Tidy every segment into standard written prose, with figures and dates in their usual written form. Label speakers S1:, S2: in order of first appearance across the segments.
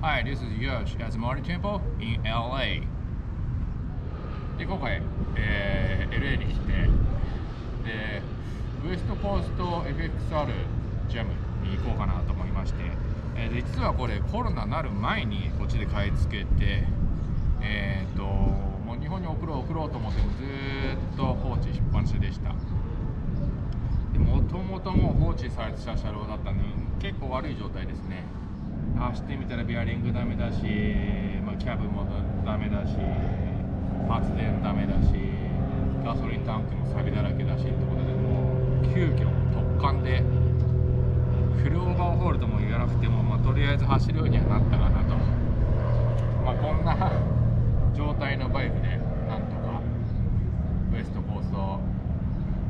S1: Hi, this is Yosh at the Marty Temple in LA. で、今回、LA に来て、で、ウエストコースト FXR ジャムに行こうかなと思いまして、で実はこれコロナになる前にこっちで買い付けて、もう日本に送ろうと思ってもずっと放置しっぱなしでした。もともともう放置されてた車両だったのに結構悪い状態ですね。走ってみたらベアリングダメだし、キャブもダメだし、発電ダメだし、ガソリンタンクも錆だらけだしってことで、もう急遽突貫でフルオーバーホールとも言わなくても、とりあえず走るようにはなったかなと。こんな状態のバイクでなんとかウエストコースト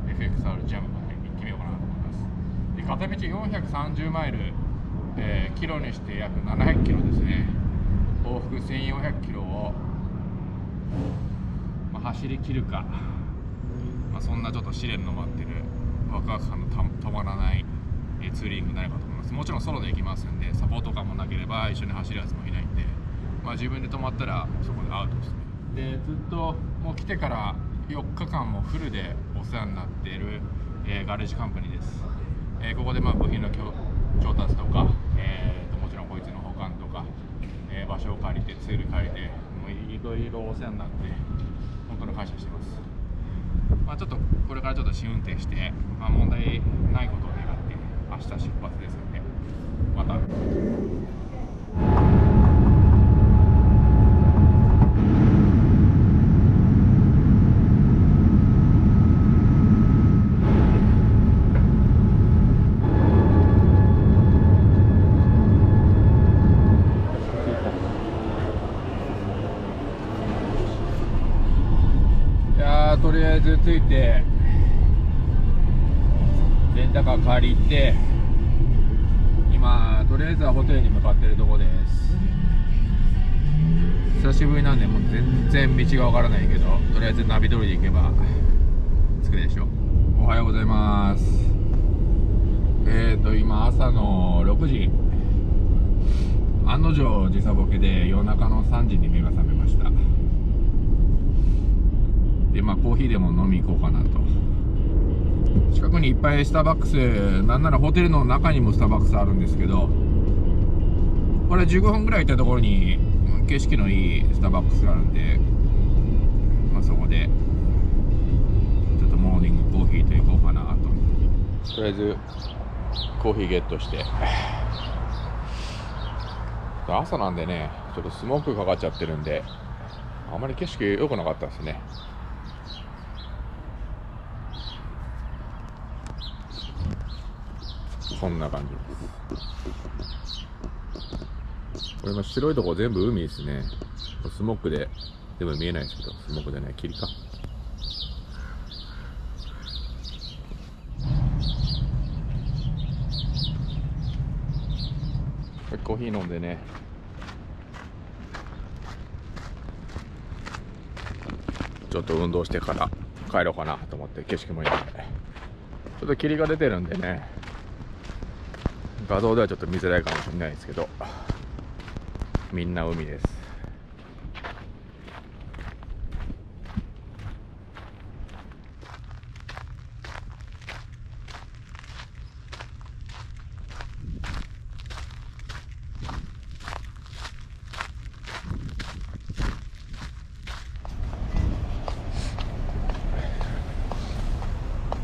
S1: FXR ジャムまで行ってみようかなと思います。で、片道430マイル、キロにして約700キロですね。往復1400キロを、走り切るか、そんなちょっと試練の待ってるワクワク感の止まらないツーリングになればと思います。もちろんソロで行きますんで、サポート感もなければ一緒に走るやつもいないんで、自分で止まったらそこでアウトですね。で、ずっともう来てから4日間もフルでお世話になっている、ガレージカンパニーです。ここで部品の調達とか、もちろんこいつの保管とか、場所を借りてツール借りて、もういろいろお世話になって本当に感謝してます。ちょっとこれからちょっと試運転して、問題ないことを願って明日出発ですので、また。とりあえず着いてレンタカー借りて、今とりあえずはホテルに向かっているところです。久しぶりなんでもう全然道がわからないけど、とりあえずナビ通りで行けば着くでしょ。おはようございます。今朝の6時、案の定時差ボケで夜中の3時に目が覚めました。で、コーヒーでも飲み行こうかなと。近くにいっぱいスターバックス、なんならホテルの中にもスターバックスあるんですけど、これ15分ぐらい行ったところに景色のいいスターバックスがあるんで、そこでちょっとモーニングコーヒーと行こうかなと。とりあえずコーヒーゲットして、朝なんでね、ちょっとスモークかかっちゃってるんで、あまり景色良くなかったですね。こんな感じです。これ今白いとこ全部海ですね。スモークで全部見えないですけど、スモークでね、霧か。コーヒー飲んでね、ちょっと運動してから帰ろうかなと思って。景色もいいので、ちょっと霧が出てるんでね、画像ではちょっと見づらいかもしれないですけど、みんな海です。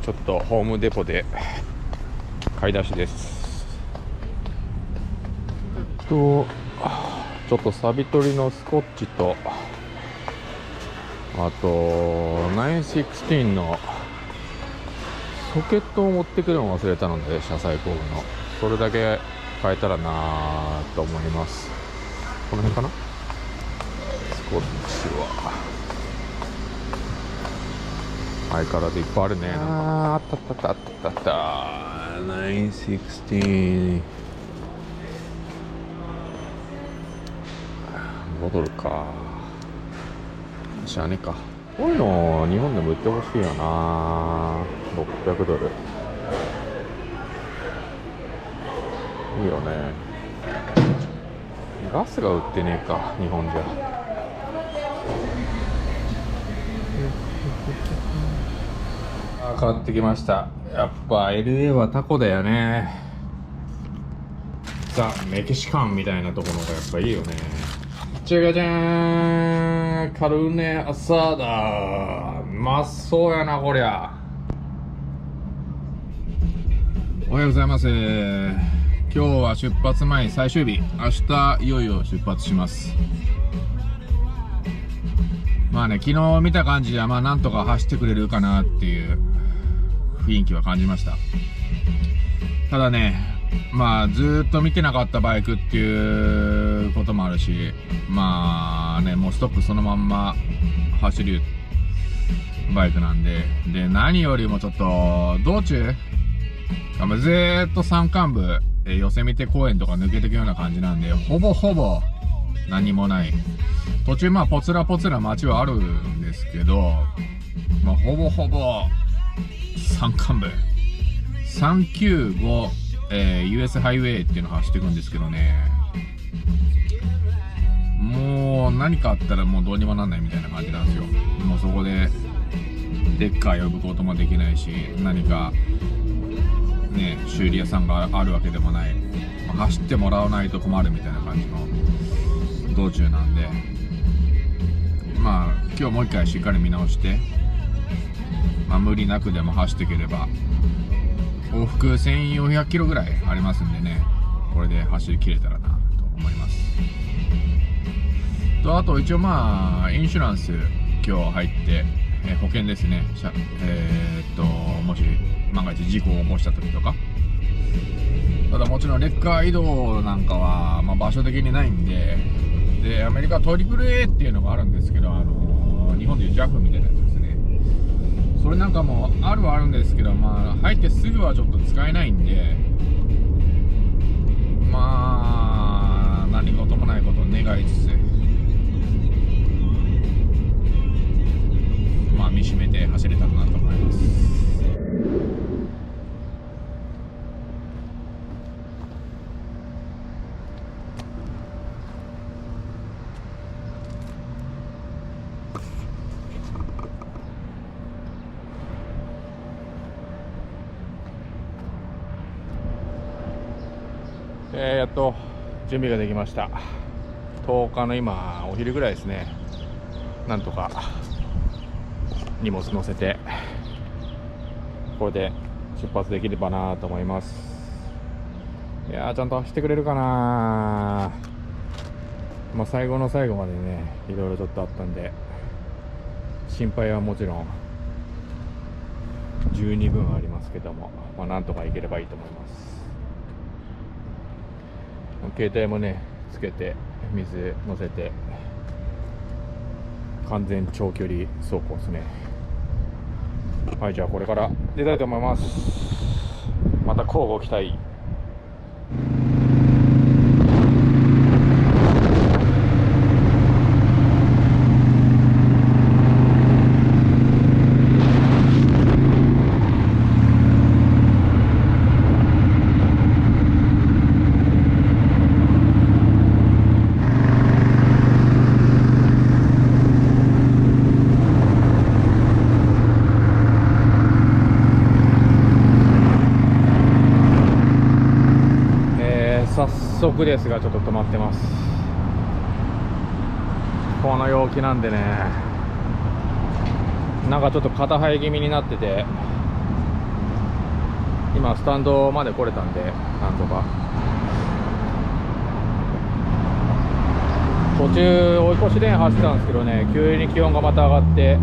S1: ちょっとホームデポで買い出しです。ちょっとサビ取りのスコッチと、あと916のソケットを持ってくるのを忘れたので、車載工具のそれだけ変えたらなと思います。この辺かな。スコッチは相変わらずいっぱいあるね。あった916ボトルか。しゃあねか。こういうの日本でも売ってほしいよな。$600。いいよね。ガスが売ってねえか日本じゃ。買ってきました。やっぱ LA はタコだよね。ザ・メキシカンみたいなところがやっぱいいよね。じゃがじゃーん、カルネアサーダ。うまそうやなこりゃ。おはようございます。今日は出発前最終日。明日いよいよ出発します。まあね、昨日見た感じではまあなんとか走ってくれるかなっていう雰囲気は感じました。ただね、まあずっと見てなかったバイクっていうこともあるし、まあね、もうストックそのまんま走るバイクなんで、で何よりもちょっと道中ずーっと山間部、ヨセミテ公園とか抜けていくような感じなんで、ほぼほぼ何もない。途中まあポツラポツラ街はあるんですけど、まあほぼほぼ山間部395、US ハイウェイっていうのを走っていくんですけどね、もう何かあったらもうどうにもなんないみたいな感じなんですよ。もうそこでレッカー呼ぶこともできないし、何かね修理屋さんがあるわけでもない、走ってもらわないと困るみたいな感じの道中なんで、まあ今日もう一回しっかり見直して、まあ無理なくでも走っていければ往復1400キロぐらいありますんでね、これで走り切れたらなと思います。とあと一応まあインシュランス今日入って、保険ですね、もし万が一事故を起こした時とか。ただもちろんレッカー移動なんかは、まあ、場所的にないんで、でアメリカトリプル A っていうのがあるんですけど、日本でいう JAF みたいなやつですね。それなんかもあるはあるんですけど、まあ入ってすぐはちょっと使えないんで、まあ何事もないことを願いつつ、まあ見しめて走れたらなと思います。やっと準備ができました。10日の今お昼ぐらいですね。なんとか荷物乗せてこれで出発できればなと思います。いやー、ちゃんと走ってくれるかな。まあ最後の最後までね、いろいろちょっとあったんで心配はもちろん十二分ありますけども、まあなんとかいければいいと思います。携帯もねつけて水乗せて完全長距離走行ですね。はい、じゃあこれから出たいと思います。また交互期待。早速ですがちょっと止まってます。この陽気なんでね、なんかちょっと肩生え気味になってて、今スタンドまで来れたんでなんとか。途中追い越しレーン走ってたんですけどね、急に気温がまた上がって、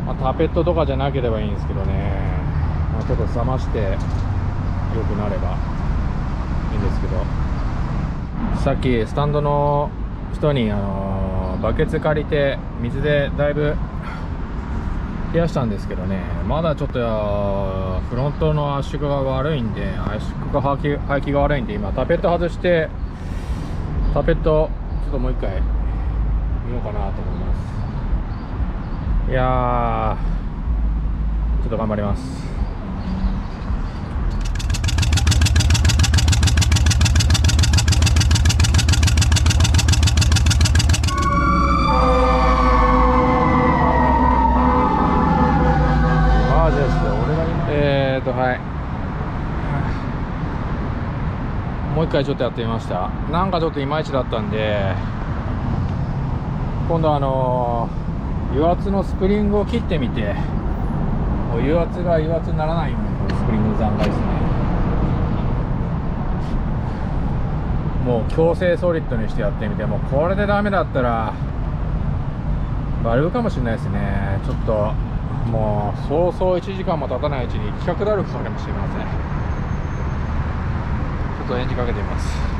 S1: まあ、タペットとかじゃなければいいんですけどね、まあ、ちょっと冷まして良くなればいいんですけど、さっきスタンドの人にバケツ借りて水でだいぶ冷やしたんですけどね、まだちょっとフロントの圧縮が悪いんで、圧縮が排気が悪いんで、今タペット外してタペットちょっともう一回見ようかなと思います。いやー、ちょっと頑張ります。もう一回ちょっとやってみました。なんかちょっといまいちだったんで、今度油圧のスプリングを切ってみて、油圧が油圧にならないようにスプリング残骸ですね。もう強制ソリッドにしてやってみて、もうこれでダメだったらバルブかもしれないですね。ちょっともうそうそう1時間も経たないうちに企画ダルブかかりましていません。ちょっとエンジンかけてみます。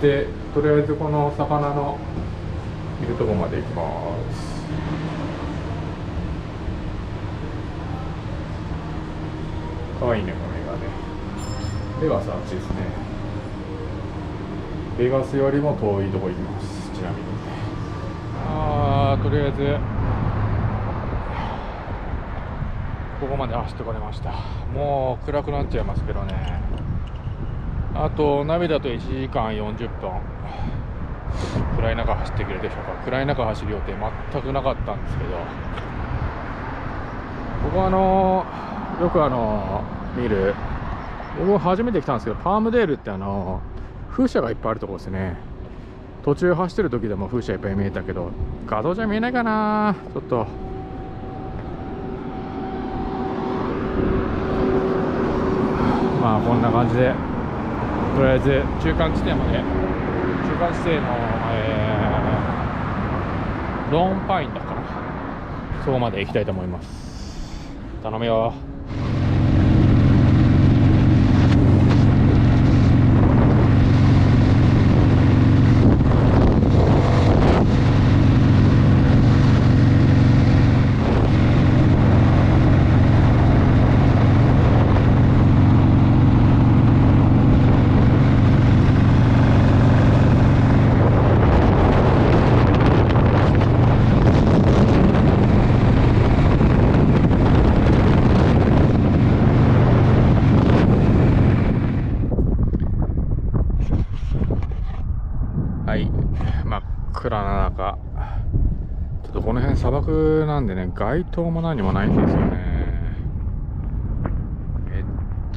S1: でとりあえずこの魚のいるとこまで行きます。かわいいね、この絵がね。ベガスあっちですね。ベガスよりも遠いとこ行きます、ちなみに。とりあえずここまで走ってこれました。もう暗くなっちゃいますけどね。あとナビだと1時間40分。暗い中走っていけるでしょうか。暗い中走る予定全くなかったんですけど、ここよく見る、僕も初めて来たんですけど、パームデールって風車がいっぱいあるところですね。途中走ってる時でも風車いっぱい見えたけど、画像じゃ見えないかな。ちょっとまあこんな感じで、とりあえず中間地点の、ローンパインだからそこまで行きたいと思います。頼むよ。はい、真っ暗な中、ちょっとこの辺砂漠なんでね、街灯も何もないんですよね。めっ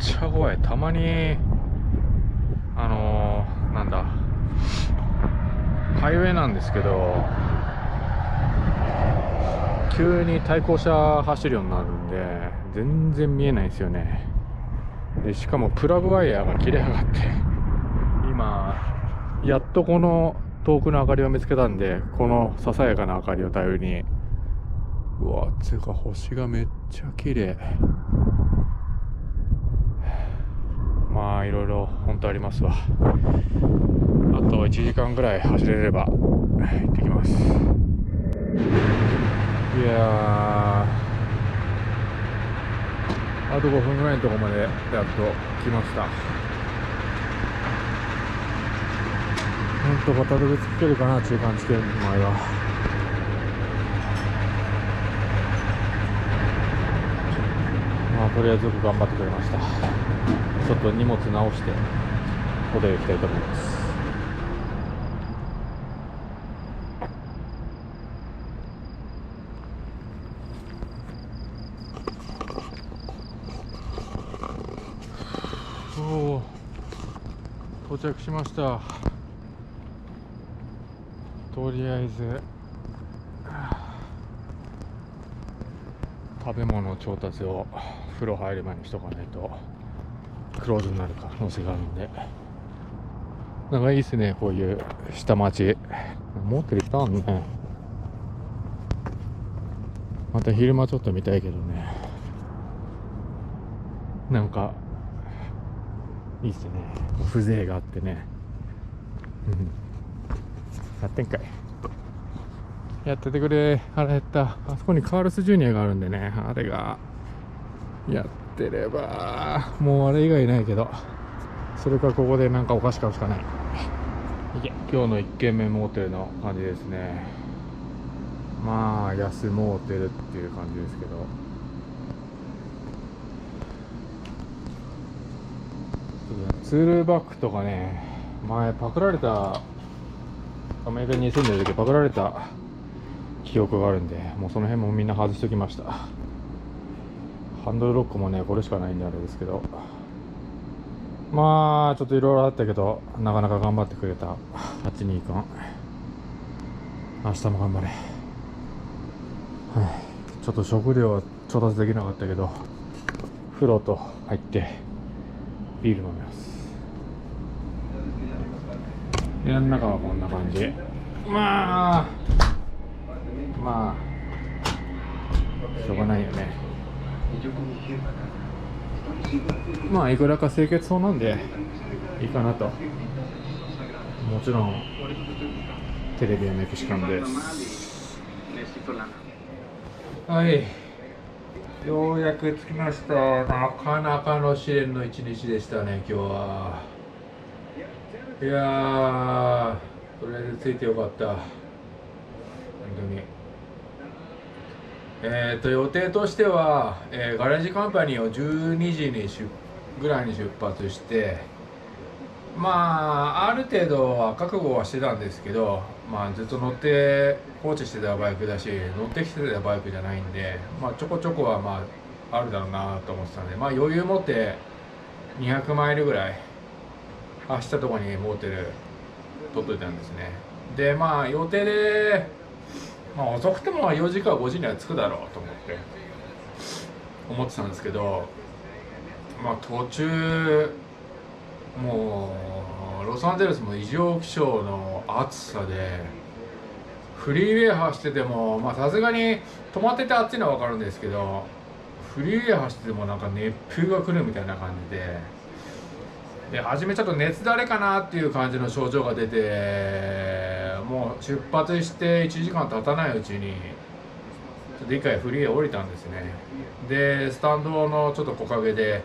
S1: ちゃ怖い。たまになんだ、ハイウェイなんですけど、急に対向車走るようになるんで全然見えないんですよね。でしかもプラグワイヤーが切れやがって、今やっとこの遠くの明かりを見つけたんで、このささやかな明かりを頼りに、うわつうか星がめっちゃ綺麗。まあいろいろ本当ありますわ。あと1時間ぐらい走れれば行ってきます。いやあと5分ぐらいのところまでやっと来ました。なんとかたどり着けるかな、中間地点の前は。まあとりあえずよく頑張ってくれました。ちょっと荷物直してホテル行きたいと思います。おお、到着しました。とりあえず食べ物調達を風呂入る前にしとかないとクローズになる可能性があるんで、なんかいいっすね、こういう下町。持ってる人あんね。また昼間ちょっと見たいけどね。なんかいいっすね、風情があってね。やってんかい、やっててくれ。腹減った。あそこにカールスジュニアがあるんでね、あれがやってれば、もうあれ以外ないけど、それからここでなんかお菓子買うしかない。今日の1軒目モーテルの感じですね。まあ安モーテルっていう感じですけど、ツールバックとかね、前パクられた、アメリカに住んでる時パクられた記憶があるんで、もうその辺もみんな外しときました。ハンドルロックもねこれしかないんであれですけど、まあちょっといろいろあったけど、なかなか頑張ってくれた821。明日も頑張れ。はい、ちょっと食料は調達できなかったけど、風呂と入ってビール飲みます。部屋の中はこんな感じ。まあしょうがないよね。まあいくらか清潔そうなんでいいかなと。もちろんテレビはメキシカンです。はい、ようやく着きました。なかなかの試練の一日でしたね、今日は。いやー、とりあえず着いてよかった、本当に。予定としては、ガレージカンパニーを12時にぐらいに出発して、まあある程度は覚悟はしてたんですけど、まあずっと乗って放置してたバイクだし、乗ってきてたバイクじゃないんで、まあちょこちょこはまああるだろうなと思ってたんで、まあ余裕持って200マイルぐらい走ったところにモーテル取っといたんですね。
S2: でまあ予定で、まあ、遅くても4時か5時には着くだろうと思ってたんですけど、まあ途中もうロサンゼルスも異常気象の暑さで、フリーウェイ走っててもまあさすがに止まってて暑いのは分かるんですけど、フリーウェイ走っててもなんか熱風が来るみたいな感じで、初めちょっと熱だれかなっていう感じの症状が出て、もう出発して1時間経たないうちにちょっと一回フリーウェイ降りたんですね。でスタンドのちょっと木陰で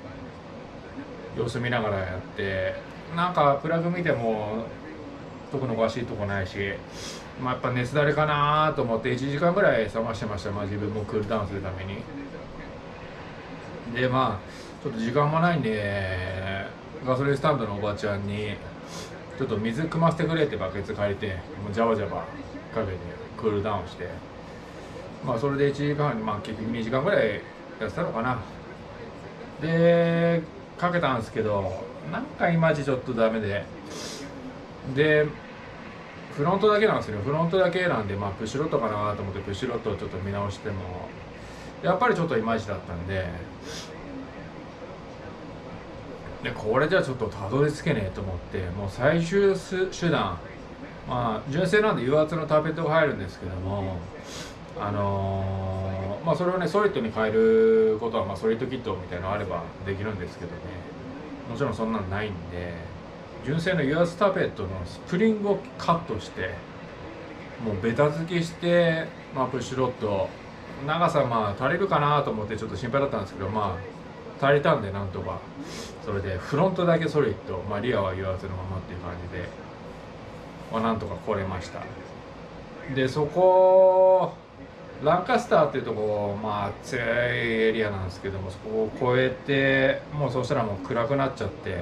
S2: 様子見ながらやって、なんかプラグ見ても特におかしいとこないし、まあ、やっぱ熱だれかなと思って1時間ぐらい冷ましてました。まあ、自分もクールダウンするために。でまあちょっと時間もないんでガソリンスタンドのおばちゃんにちょっと水汲ませてくれってバケツ借りて、もうジャバジャバかけてクールダウンして、まあそれで1時間、まあ結局2時間ぐらいやってたのかな。でかけたんですけど、なんかいまいちちょっとダメでフロントだけなんですよ。フロントだけなんで、まあプッシュロットかなと思ってプッシュロットをちょっと見直してもやっぱりちょっといまいちだったんで、これじゃちょっとたどり着けねえと思って、もう最終手段、まあ純正なんで油圧のターペットが入るんですけども、まあそれをねソリッドに変えることは、まあソリッドキットみたいなのあればできるんですけどね、もちろんそんなのないんで、純正の油圧ターペットのスプリングをカットして、もうベタ付きして、まあプッシュロッド長さまあ足りるかなと思ってちょっと心配だったんですけど、まあ足りたんでなんとか、それでフロントだけソリッド、まあリアは油圧のままっていう感じで、まあ、なんとか来れました。でそこランカスターっていうところ、まあ暑いエリアなんですけども、そこを越えてもうそしたらもう暗くなっちゃって、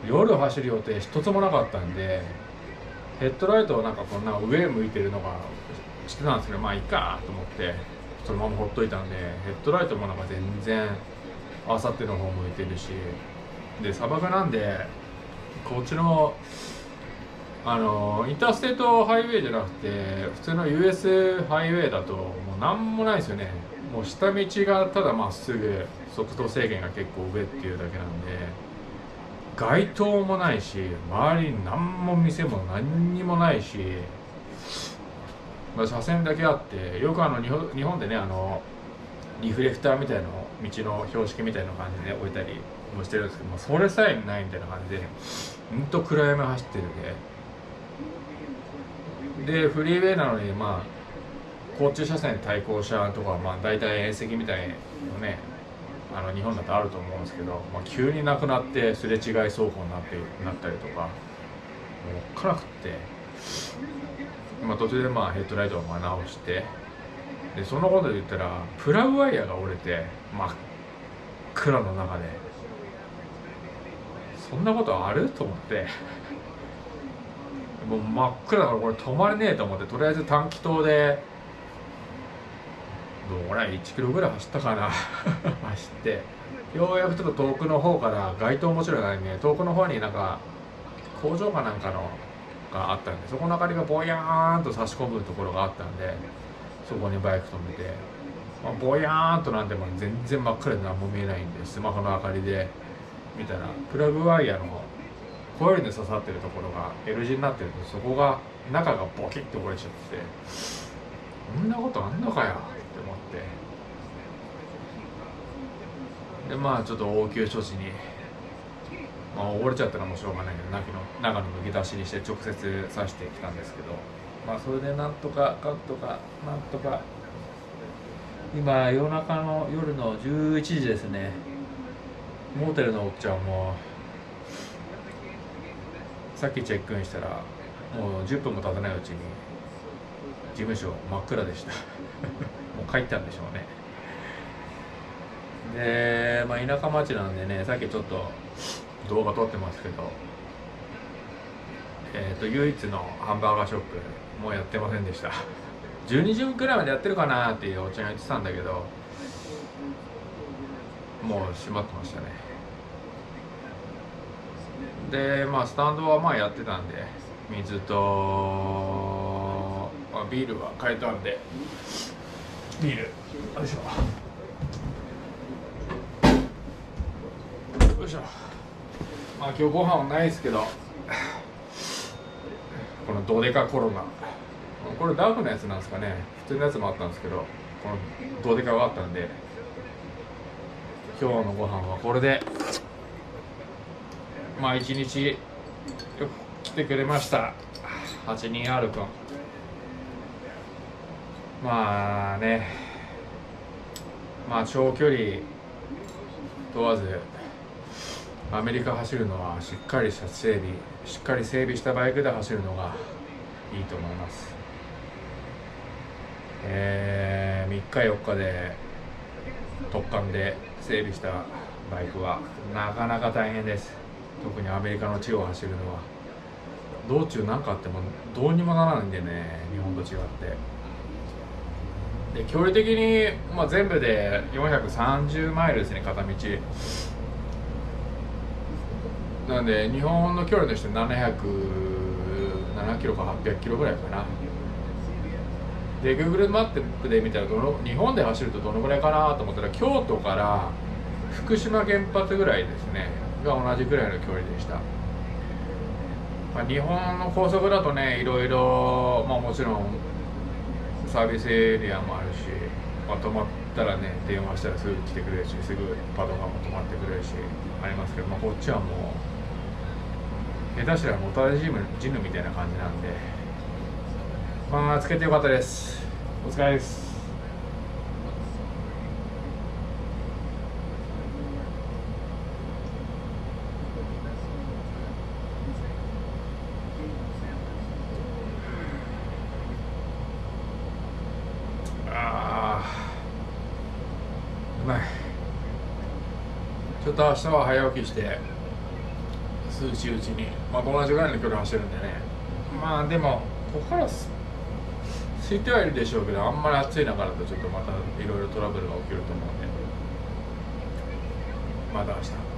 S2: 夜走る予定一つもなかったんで、ヘッドライトをなんかこんな上向いてるのがしてたんですけど、まあいいかと思ってそのままほっといたんで、ヘッドライトもなんか全然あさっての方向いてるし、で砂漠なんでこっちのインターステートハイウェイじゃなくて普通の US ハイウェイだともうなんもないですよね。もう下道がただまっすぐ、速度制限が結構上っていうだけなんで、街灯もないし周りに何も店も何にもないし、まあ、車線だけあって、よく日本でねリフレクターみたいなのを道の標識みたいな感じで置いたりもしてるんですけども、それさえないみたいな感じでほんと暗闇走ってるでフリーウェイなのに、まあ交通車線対向車とかはまあ大体縁石みたいのね、日本だとあると思うんですけど、まあ、急になくなってすれ違い走行になったりとか、もうおっかなくって、まあ、途中でまあヘッドライトを直して、でそのことで言ったらプラグワイヤーが折れて真っ暗の中で、そんなことあると思ってもう真っ暗だからこれ止まれねえと思って、とりあえず短気筒でどれ1キロぐらい走ったかな走って、ようやくちょっと遠くの方から、街灯もちろんないんで遠くの方になんか工場かなんかのがあったんで、そこの明かりがぼやーんと差し込むところがあったんで、そこにバイク止めて、まあ、ぼやーんとなんでも全然真っ暗で何も見えないんで、スマホの明かりで見たらプラグワイヤーのコイルに刺さってるところが L 字になってるんで、そこが中がボキッと折れちゃって、こんなことあんのかよって思って、でまあちょっと応急処置に、まあ、溺れちゃったらもうしょうがないけど中の抜き出しにして直接刺してきたんですけど、まあそれでなんとか今夜中の夜の11時ですね。モーテルのおっちゃんもさっきチェックインしたらもう10分も経たないうちに事務所真っ暗でしたもう帰ったんでしょうね。で、まあ、田舎町なんでね、さっきちょっと動画撮ってますけど、唯一のハンバーガーショップもうやってませんでした12時くらいまでやってるかなっていうおっちゃんが言ってたんだけど、もう閉まってましたね。でまあスタンドはまあやってたんで、水とビールは買えたんでビールよいしょよいしょ。まあ今日ご飯はないですけど、このドデカコロナ、これダークのやつなんですかね。普通のやつもあったんですけど、このドデカがあったんで、今日のご飯はこれで、まあ一日よく来てくれました82R君。まあね、まあ長距離問わずアメリカ走るのはしっかり整備したバイクで走るのがいいと思います。3日4日で突貫で整備したバイクはなかなか大変です。特にアメリカの地を走るのは道中何かあってもどうにもならないんでね、日本と違って。で距離的に、まあ、全部で430マイルですね、片道。なんで日本の距離として707キロか800キロぐらいかな。で Google マップで見たら日本で走るとどのぐらいかなと思ったら、京都から福島原発ぐらいですねが同じぐらいの距離でした。まあ、日本の高速だとね、いろいろ、まあ、もちろんサービスエリアもあるし、まあ、止まったらね電話したらすぐ来てくれるし、すぐパトカーも止まってくれるしありますけど、まあ、こっちはもう下手したらもたれジムみたいな感じなんで、まあつけてよかったです。お疲れです。うまい。ちょっと明日は早起きして涼しいうちに、まあ同じぐらいの距離走るんでね。まあでもここから空いてはいるでしょうけど、あんまり暑い中だとちょっとまたいろいろトラブルが起きると思うんで、また明日。